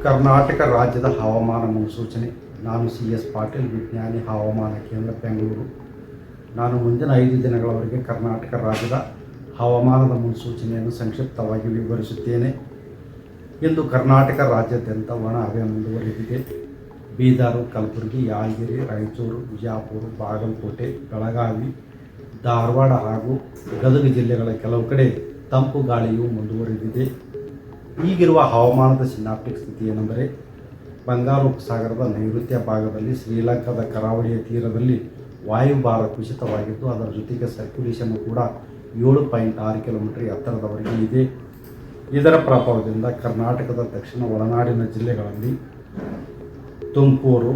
ಕರ್ನಾಟಕ ರಾಜ್ಯದ ಹವಾಮಾನ ಮುನ್ಸೂಚನೆ. ನಾನು CS ಪಾಟೀಲ್, ವಿಜ್ಞಾನಿ, ಹವಾಮಾನ ಕೇಂದ್ರ, ಬೆಂಗಳೂರು. ನಾನು ಮುಂದಿನ 5 ದಿನಗಳವರೆಗೆ ಕರ್ನಾಟಕ ರಾಜ್ಯದ ಹವಾಮಾನದ ಮುನ್ಸೂಚನೆಯನ್ನು ಸಂಕ್ಷಿಪ್ತವಾಗಿ ವಿವರಿಸುತ್ತೇನೆ. ಇಂದು ಕರ್ನಾಟಕ ರಾಜ್ಯಾದ್ಯಂತ ಒಣ ಹವೆ ಮುಂದುವರಿದಿದೆ. ಬೀದರ್, ಕಲಬುರಗಿ, ಯಾದಗಿರಿ, ರಾಯಚೂರು, ವಿಜಯಪುರ, ಬಾಗಲಕೋಟೆ, ಬೆಳಗಾವಿ, ಧಾರವಾಡ ಹಾಗೂ ಗದಗ ಜಿಲ್ಲೆಗಳ ಕೆಲವು ಕಡೆ ತಂಪು ಗಾಳಿಯು ಮುಂದುವರಿದಿದೆ. ಈಗಿರುವ ಹವಾಮಾನದ ಸಿನಾಪ್ಟಿಕ್ ಸ್ಥಿತಿ ಏನೆಂದರೆ, ಬಂಗಾಳ ಉಪಸಾಗರದ ನೈಋತ್ಯ ಭಾಗದಲ್ಲಿ ಶ್ರೀಲಂಕಾದ ಕರಾವಳಿಯ ತೀರದಲ್ಲಿ ವಾಯುಭಾರ ಕುಸಿತವಾಗಿದ್ದು, ಅದರ ಜೊತೆಗೆ ಸರ್ಕ್ಯುಲೇಷನ್ ಕೂಡ 7.6 ಕಿಲೋಮೀಟರ್ ಎತ್ತರದವರೆಗೆ ಇದೆ. ಇದರ ಪ್ರಭಾವದಿಂದ ಕರ್ನಾಟಕದ ದಕ್ಷಿಣ ಒಳನಾಡಿನ ಜಿಲ್ಲೆಗಳಲ್ಲಿ ತುಮಕೂರು,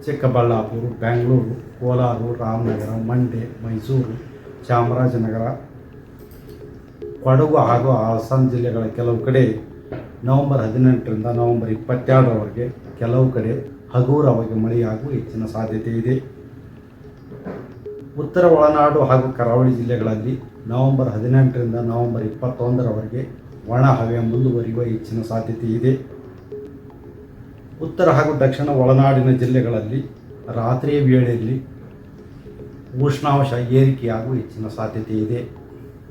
ಚಿಕ್ಕಬಳ್ಳಾಪುರ, ಬೆಂಗಳೂರು, ಕೋಲಾರ, ರಾಮನಗರ, ಮಂಡ್ಯ, ಮೈಸೂರು, ಚಾಮರಾಜನಗರ, ಕೊಡಗು ಹಾಗೂ ಹಾಸನ ಜಿಲ್ಲೆಗಳ ಕೆಲವು ಕಡೆ ನವೆಂಬರ್ 18ರಿಂದ ನವೆಂಬರ್ 22ರವರೆಗೆ ಕೆಲವು ಕಡೆ ಹಗುರವಾಗಿ ಮಳೆಯಾಗುವ ಹೆಚ್ಚಿನ ಸಾಧ್ಯತೆ ಇದೆ. ಉತ್ತರ ಒಳನಾಡು ಹಾಗೂ ಕರಾವಳಿ ಜಿಲ್ಲೆಗಳಲ್ಲಿ ನವೆಂಬರ್ 18ರಿಂದ ನವೆಂಬರ್ 21ರವರೆಗೆ ಒಣ ಹವೆ ಮುಂದುವರಿಯುವ ಹೆಚ್ಚಿನ ಸಾಧ್ಯತೆ ಇದೆ. ಉತ್ತರ ಹಾಗೂ ದಕ್ಷಿಣ ಒಳನಾಡಿನ ಜಿಲ್ಲೆಗಳಲ್ಲಿ ರಾತ್ರಿಯ ವೇಳೆಯಲ್ಲಿ ಉಷ್ಣಾಂಶ ಏರಿಕೆಯಾಗುವ ಹೆಚ್ಚಿನ ಸಾಧ್ಯತೆ ಇದೆ.